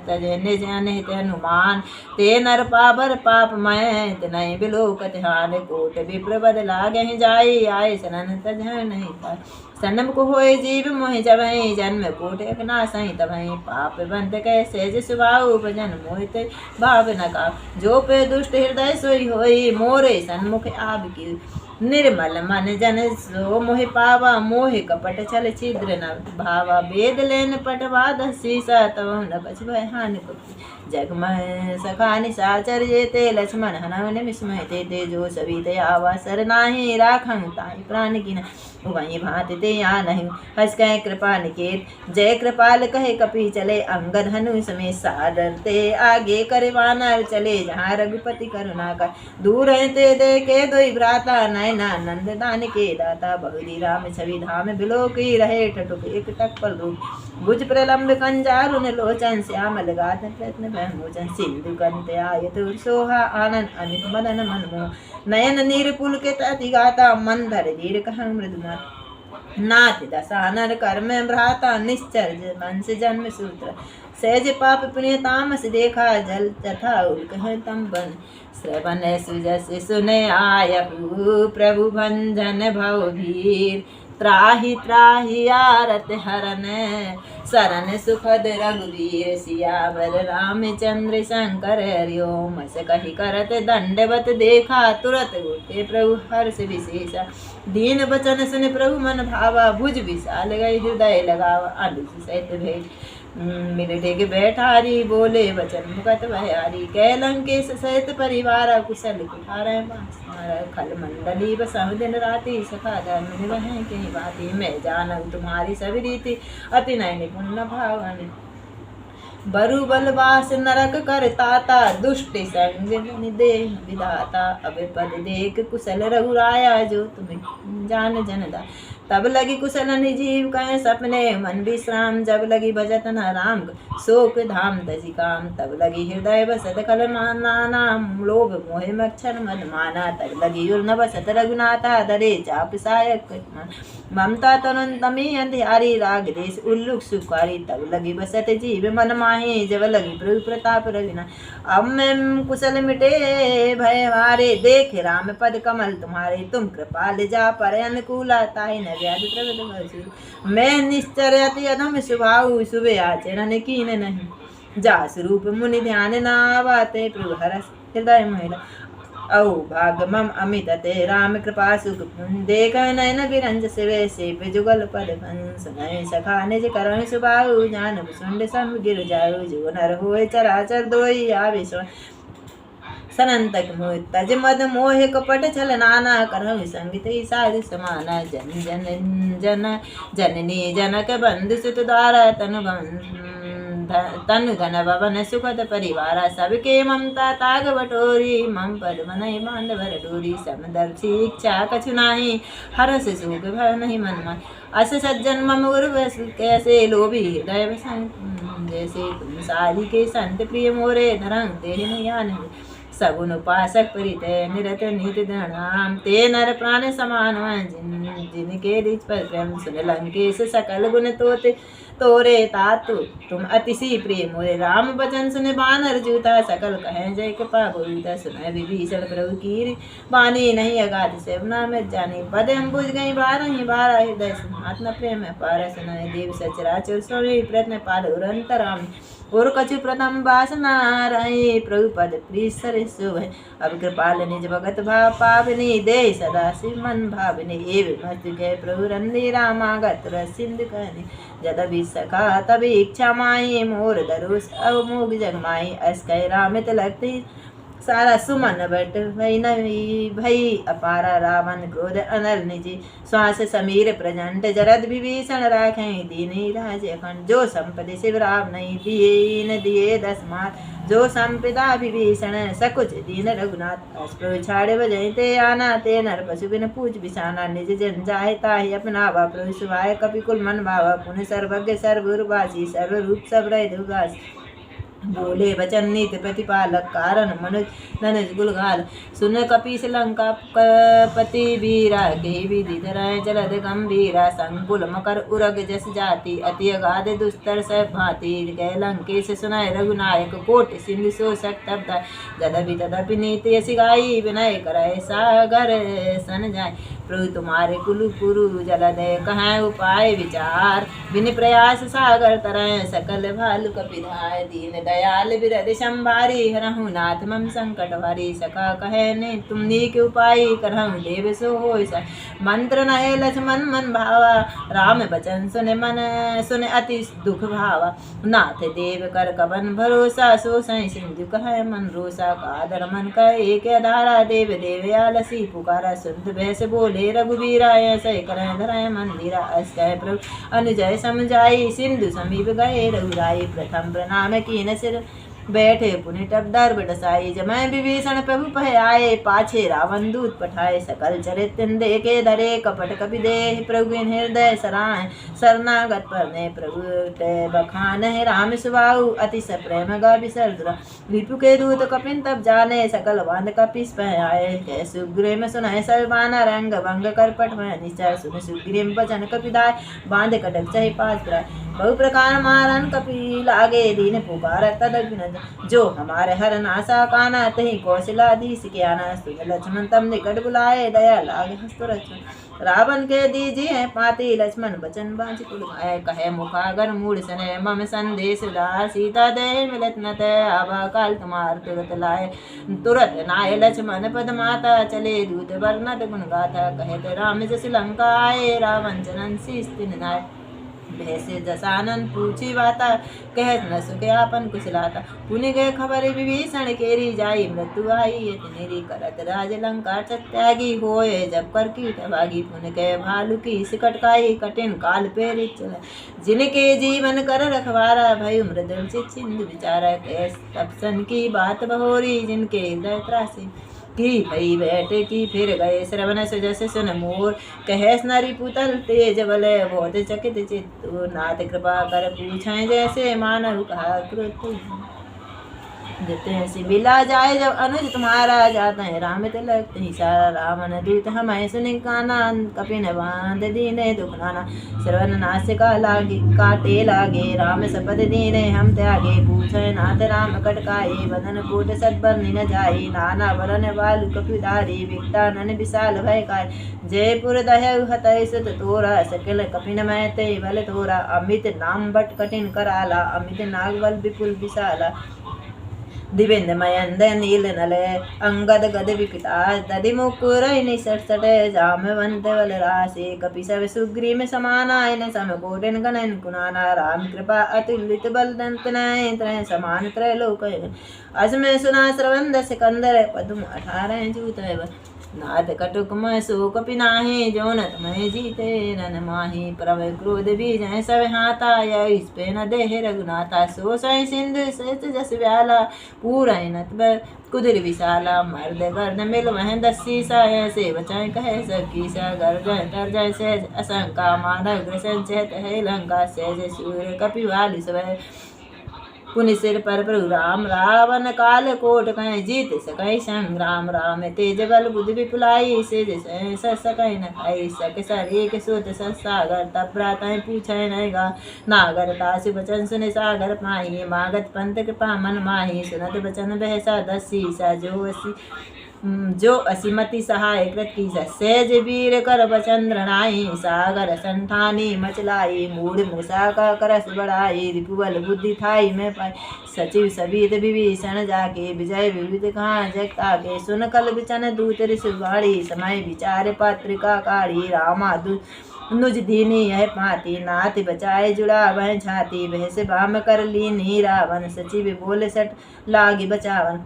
तजने जाने ते हनुमान। ते नर पावर पाप मैं नहीं बिलोकत हान। कोट विप्र बद लागे जाई आए शरण तज नहीं पाए। सनम को होए जीव मोहि जबहि जन्म कोट एक नासहि तबहि। पाप बंध कैसे जिस भाव भजन मोहित भाव न का। जो पे दुष्ट हृदय सोई होई मोरे सन्मुख आब की। निर्मल मन जन सो मोहि पावा मोहि कपट छल छिद्र न भावा। वेद लेन पटवा दसीसा तब न कछ भय हानि कुछ। जग में सखा निशाचर जेते लक्ष्मण हनन विस्मय ते। जो सभी ते आवा सर नाही राखं ताहि प्राण की। वहीं भांति ते या नहीं हस कह कृपा निकेत। जय कृपाल कहे कपि चले अंगद हनु समेत सादर। ते आगे करे वानर चले जहाँ रघुपति करुणा कर। दूर ते देखे दोई भ्राता नयना नंद दान के दाता। बहुरी राम छवि धाम बिलोकी रहे टटुक एक टकपल रूप। भुज प्रलम्ब कंजारुन लोचन श्यामल गात प्रत्न भयमोचन। सिंधु कंत आयत सोहा आनंद अमित मदन मनमोह। नयन नीरपुल के तति गाता मंदर धीर कह मृदु नाथ दशानर कर्म भ्राता। निश्चर वंश जन्म सूत्र सहज पाप पुण्य तामस देखा। जल तथा उल्कह तम बन श्रवण सुजस सुने आयहु। प्रभु भंजन भव भीर त्राहि त्राहि आरत हरन। शरण सुखद रघुवीर सियावर रामचंद्र शंकर हरिओम। हस कहि करत दंडवत देखा तुरत उठे प्रभु हर्ष विशेषा। दीन बचन सुन प्रभु मन भावा भुज विशाल गई हृदय लगावा। अनुज सहित भेंट मिलटे के बैठारी बोले वचन मुकत भयारी। कैलंकेश सहित परिवार कुशल कुठार खल मंडली बसहु दिन राति। सखा धर्म निवह के बाती। मैं जानू तुम्हारी सभी रीति अति नय निपुण भावनी। बरु बलवास नरक कर ताता दुष्ट संग देह विधाता। अब पद देख कुशल रघुराया जो तुम्हें जान जनदा। तब लगी कुशल निजीव कह सपने मन विश्राम। जब लगी भजत न राम शोक धाम तजी काम। तब लगी हृदय बसत कल माना लोभ मोह मच्छर मद माना। तब लगी उर्न बसत रघुनाथा धरे चाप सायक ममता तरुण तमी अंधियारी राग देश उल्लुक सुखारी। तब लगी बसत जीव मन माही जब लगी प्रभु प्रताप रविना। अब मैं कुशल मिटे भय हारे देख राम पद कमल तुम्हारे। तुम कृपाल जा पर अनुकूला ताहि न व्याध प्रगट भसु। मैं निश्चर अति अधम स्वभाव शुभे आचरण कीन नहीं। जा स्वरूप मुनि ध्यान न आवाते प्रभु हरस हृदय महिला। औ भाग मम अमित ते राम कृपा सुख देख नयन बिरंज शिवे से जुगल पद सुनय सखा निज करहि सुबाहु। जान सुंड सम गिर जाऊ जो नर होय चराचर दोई आवे सनंतक मोह तज मद मोह कपट छल नाना। करहु संगित साधु समाना। जन जन जन जननी जनक बंधु सुत द्वारा। तनु धन भवन सुखद परिवारा। सबके ममता ताग बटोरी मम पद मनहि बांधवर डोरी। समदर्शी इच्छा कछु नाही हरस सुख भय नहीं मन मान। अस सज्जन मम उर्वश कैसे लोभी हृदय जैसे तुम साली के संत प्रिय मोरे नरंग देहि ज्ञान सगुन उपासक परितय निरत नित नाम ते नर प्राण समान जिनके रिच पर प्रेम सुन लंकेश सकल गुण तोते तोरे तातु तुम अतिशी प्रिय मोरे राम बचन सुने बानर जूता सकल कहें जय कृपा बोलता सुनाए विभीषण प्रभु की बानी नहीं अगाध सेवना में जानी पद हम बुझ गई बारह हृदय आत्म प्रेम पार सुनाए देव सचराचर स्वामी प्रयत्न पाल उरंतराम और कछु प्रथम वासना रहे प्रभु पद प्रीसर शुभ अब कृपाल निज भगत भाव पावनी दे सदा शिव मन भावनी एव मस्त गए प्रभु रंदी रामागत सिंधु कहनी जद भी सका तभी इच्छा माई मोर दरुस अवमोग जगमाई अस कह रामित लगती सारा सुमन बट भई नवी भई अपारा रावण क्रोध अनल निजी श्वास समीर प्रजंट जरद विभीषण राखें दीनी राज अखंड जो संपदि शिवराव नहीं दिए न दिए 10 मात जो संपदा विभीषण सकुच दीन रघुनाथ अष्ट छाड़े बजई ते आना ते नर पशु बिन पूछ बिछाना निज जन जाहे ताहि अपना वा प्रभु सुभाय कपिकुल मन भावा पुण्य सर्वज्ञ सर्वरूपासी सर्वरूप सब रह दुर्गासी बोले वचन नीत प्रतिपालक कारण मनुज धनुज गुलगाल सुन कपीस लंका पति वीरा के विधि धराए जलद गंभीरा संकुल मकर उरग जस जाति अति अगाध दुस्तर सब भांति गए लंकेश सुनाए रघुनायक कोट सिंधु सो सक्तब्ध जदपि तदपि नीति यसी गाई विनय कराए सागर सन जाए प्रभु तुम्हारे कुलु कुरु जलदय कहाँ उपाय विचार बिन प्रयास सागर तरह सकल भालु कपिधाय दीन दयाल बिरद संभारी हरहु नाथ मम संकट भारी सखा कहे ने तुम नीक उपाय करहु देव सो होय मंत्र नहे लक्ष्मण मन भावा राम बचन सुने मन सुने अति दुख भावा नाथ देव कर कवन भरोसा सो सही सिंधु कहे मन रोसा कादर मन कह एक धारा देव देवयालसी पुकारा सुंद भैस बोले रघुवीरा ऐसे करह धराय मंदिरा अस कह प्रभु अनुजय समझाई सिंधु समीप गए रघुराई प्रथम प्रणाम कीन सिर बैठे पुनि टब दर्भ डसाई जमय विभीषण प्रभु पह आए पाछे रावण दूत पठाए सकल चरित्र देखे धरे कपट कपि देह प्रभु हृदय सराय शरणागत पर ने प्रभु बखान है राम सुबाहु अति सप्रेम गा विसर्जरा विपु के दूत कपिन तब जाने सकल बांध कपिस पह आए कै सुग्रीव सुनाए सर्वाना रंग भंग कर पट में निश्चय सुन सुग्रीव वचन कपिदाय बांध कटक चहि पास प्राय बहु प्रकार मारन कपि लागे दीन पुकार तद जो हमारे हर नासा काना तही कौशलाधीश के आना सुन लक्ष्मण तम निकट बुलाए दया लागे हस्त लक्ष्मण रावण के दीजिए पाती लक्ष्मण बचन बांझ कुल कहे मुखागर मूड सने मम संदेश दार सीता दे मिलत न ते आवा काल तुम्हार तुरत लाए तुरत नाय लक्ष्मण पद माता चले दूत वर्णत गुण गाथा कहे राम जस लंका आए रावण जनन शीस तिन नाय भैसे जसानन पूछी बाता कहत न सुखे आपन कुशलाता पुनि गए खबर विभीषण केरी जाई मृत्यु आई इतनेरी करत राज लंका त्यागी होए जब कर कीट भागी पुनि गए भालू की सिकटकाई कठिन काल पेरी चला जिनके जीवन कर रखवारा भय मृदुल सिंधु विचारा कैस तपसन की बात बहोरी जिनके हृदय त्रासी की भई बैठे की फिर गए श्रवण सुजस सुन मोर कहेस नारी पुतल तेज बल बहुत चकित चित्त नाथ कृपा कर पूछें जैसे मानव कहा कृत देते हैं सिबिला जाए जब अनुज तुम्हारा जाते हैं राम तिलक ही सारा रावण दूत हमें सुनि काना कपिन बांध दीने दुख नाना श्रवण नासिका लागे काटे लागे राम सपद दीने हम त्यागे पूछे नाथ राम कटकाए बदन कोट सदबर न जाई नाना वरन बालु कपिधारी विकटा नन विशाल भय काय जयपुर दह हतय सुत तोरा सकल कपिन मैं ते बल तोरा अमित नाम बट कठिन कराला अमित नागबल विपुल विशाला दिव्यंद मयंद नील नल अंगद गद विकटास दधि मुकुर निसट जामवंत बल राशि कपि सब सुग्रीव समानायन सम कोटिन गणन कुनाना राम कृपा अतुलित बल दंत नय त्रय समान त्रय लोक अजमे सुना श्रवण सिकंदर पद्म 18 जूत नाथ कटुक मैं सो कपि नाहि जोनत मैं जीते नन माही परम क्रोध बीज सब हाथा इस पे न देह रघुनाथा सो सही सिंधु सच जस व्याला पूरा नत कुदिर विशाला मर्द गर्द मिल वह दसी साय से बचाए कहे सकी सा गर्दन तर जय सहज असंका मानव ग्रसन चहत है लंका सहज सूर्य कपि वाली सब पुनि सिर पर प्रभु राम रावण काल कोट कह जीत सकई संग्राम राम तेज बल बुद्धि विपुलाई से सकई न खाई सक सर एक सोत सागर तब प्रातः पूछे न गा नागर दास बचन सुन सागर पाई मागत पंत कृपा मन माही सुनत बचन बहसा दसी सा जो असीमति सहाय कृत की सहज वीर कर बचंद्र नाई सागर संठानी मचलाई मूड मृषा का करस बढ़ाई रिपुबल बुद्धि थाई में पाई सचिव सबीत विभीषण जाके विजय विविध कहाँ जगता के सुन कल बिचन दूत ऋषिवाणी समय विचार पत्रिका काढ़ी रामा नुज दीनी यह पाती नाति बचाए जुड़ा वह छाती वह से बाम कर लीनी रावण सचिव बोले सट लागी बचावन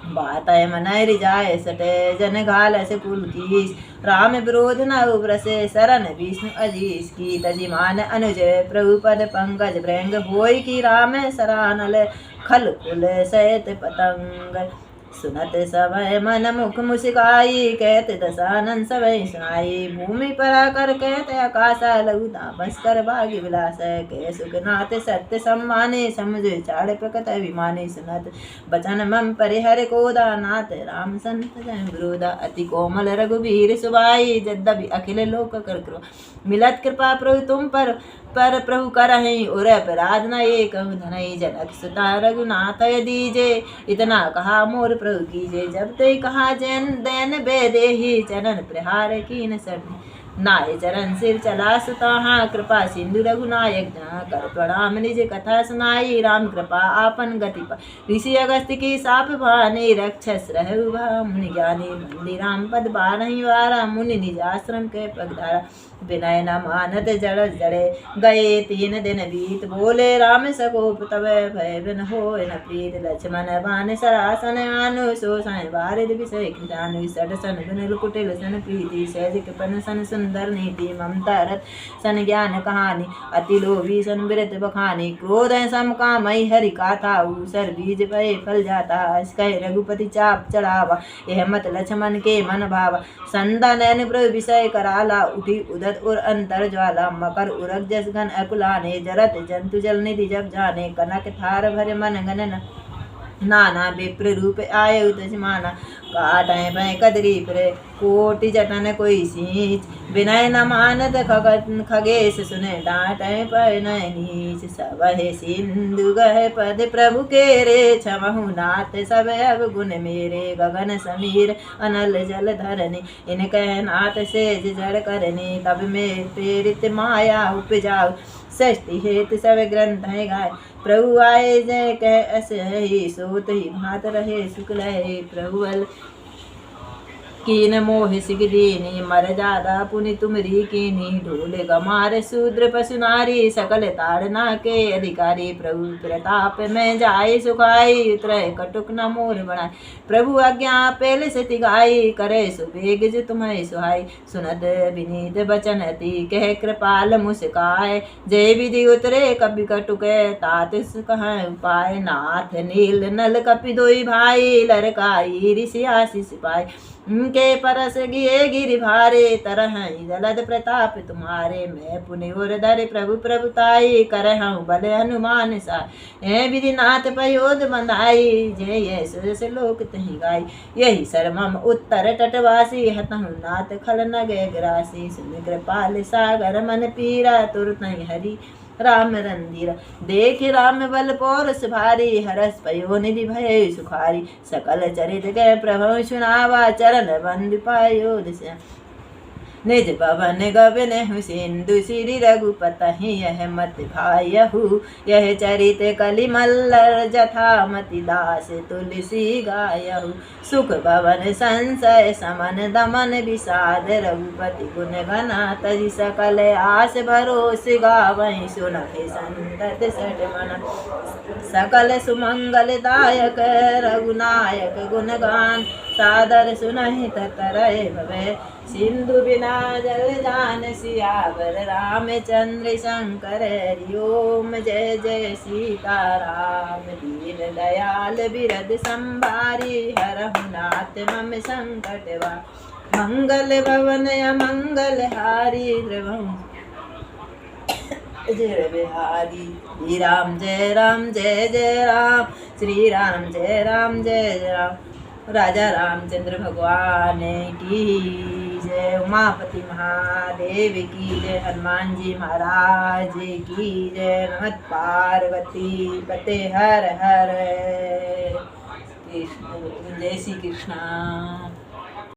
बात है मनाय रिजाए सटे जन घाल ऐसे कुल की राम विरोध न उब्रसे शरण विष्णु अजीष की तजिमान अनुजय प्रभु पद पंकज भृंग होय की राम सरानल खल कुल सहित पतंग सुनत समय मन मुख मुस्काई कहते दशानन सबई सुनाई भूमि पर आकर कहते आकाशा लघुता बस कर भाग्य विलास कह सुखनाथ सत्य सम्माने समुझ चाड़ प्रकट अभिमानी सुनत बचन मम परिहर कोदा नाथ राम संत जन विरोधा अति कोमल रघुवीर सुबाई जद्यपि अखिल लोक कर कृपा मिलत कृपा प्रभु तुम पर प्रभु करहि और अपराध न एक धनई जनक सुता रघुनाथ दीजे इतना कहा मोर प्रभु कीजे जब ते कहा जैन दैन बेदेही चरण प्रहार कीन सरनी नाय चरण सिर चला सुता कृपा सिंधु रघुनायक जहाँ कर प्रणाम निज कथा सुनाई राम कृपा आपन गति पर ऋषि अगस्त की साप भाने रक्षस रहु मुनि ज्ञानी मंदिर राम पद बारही वारा मुनि निज आश्रम के पगधारा विनय न मानत जड़ जड़े गए 3 दिन बीत बोले राम सकोप तब भय बिन हो न प्रीत लक्ष्मण बान सरासन आनु सो साय बारिद विषय कृतानु सट सन गुन कुटिल सन प्रीति सहज कृपन सन सुंदर नीति ममता रथ सन ज्ञान कहानी अति लोभी सन विरत बखानी क्रोध सम कामई हरि काथा सर बीज भय फल जाता कह रघुपति चाप चढ़ावा यह मत लक्ष्मण के मन भावा संदा नैन प्रभु विषय कराला उठी उदर और अंतर ज्वाला मकर उरग जस घन अकुलाने जरत जंतु जल निधि जब जाने कनक थार भरे मन गणन नाना विप्र रूप आय तजमाना काटय भय कदरी प्रे कोटि जटन कोई सींच विनय न मानत खगेश सुने डांटय पर नीच सब है सिंधु गह पद प्रभु के रे छमहु नाथ सब अब गुण मेरे गगन समीर अनल जल धरनी इनके नाथ सेज जड़ करनी तब में प्रेरित माया उपजाऊ षष्टि हेतु सब ग्रंथ है गाय प्रभु आए जय कह अस ही सोत ही भात रहे शुक्ल है प्रभु बल कीन मोह सिगदीनी मर जादा पुनि तुमरी कीनी ढोल गमार शूद्र पशु नारी सकल ताड़ना के अधिकारी प्रभु प्रताप में जाय सुखाई उतरे कटुक न मोर बनाए प्रभु आज्ञा पेल से तिगाई करे सुबेग जो तुम्हें सुहाई सुनत विनीत बचन अति कह कृपाल मुस्काय जय विधि उतरे कपि कटुक तात कह उपाय नाथ नील नल कपि दोई भाई लरकाई ऋषि आशीष पाए उनके परस गिए गिरि भारे तरह जलद प्रताप तुम्हारे मैं पुनि और धर प्रभु प्रभुताई करहु बल हनुमान सा हे विधिनाथ पयोध बंधाई जय ये सुरस लोक तहि गाई यही सरमम उत्तर तटवासी हतहु नाथ खल नगे ग्रासी सुन कृपाल सागर मन पीरा तुरत हरि राम रंधीर देख राम बल पौरस भारी हरस पयो निधि भय सुखारी सकल चरित गए प्रभु सुनावा चरण बंद पायो दिशा निज पवन गवन सिंधु श्री रघुपतहि यह मत भायहु यह चरित कलिमल्लर जथा मति दास तुलसी गायहु सुख भवन संशय समन दमन विषाद रघुपति गुण गना तजि सकल आस भरोस गावहि सुनहि संतत सठ मन सकल सुमंगल दायक रघुनायक गुणगान सादर सुनहि ततरय भवे सिंधु बिना जल जान सियावर रामचंद्र शंकर हरि ओम जय जय सीताराम दीन दयाल बिरद संभारी हरहु नाथ मम संकटवा मंगल भवन अमंगल हारी द्रवहु जय बिहारी। श्री राम जय राम जय जय राम, श्री राम जय राम जय जय राम। राजा रामचंद्र भगवान की जय, उमापति महादेव की जय, हनुमान जी महाराज की जय, नमः पार्वती पते हर हर। कृष्ण जय श्री कृष्णा।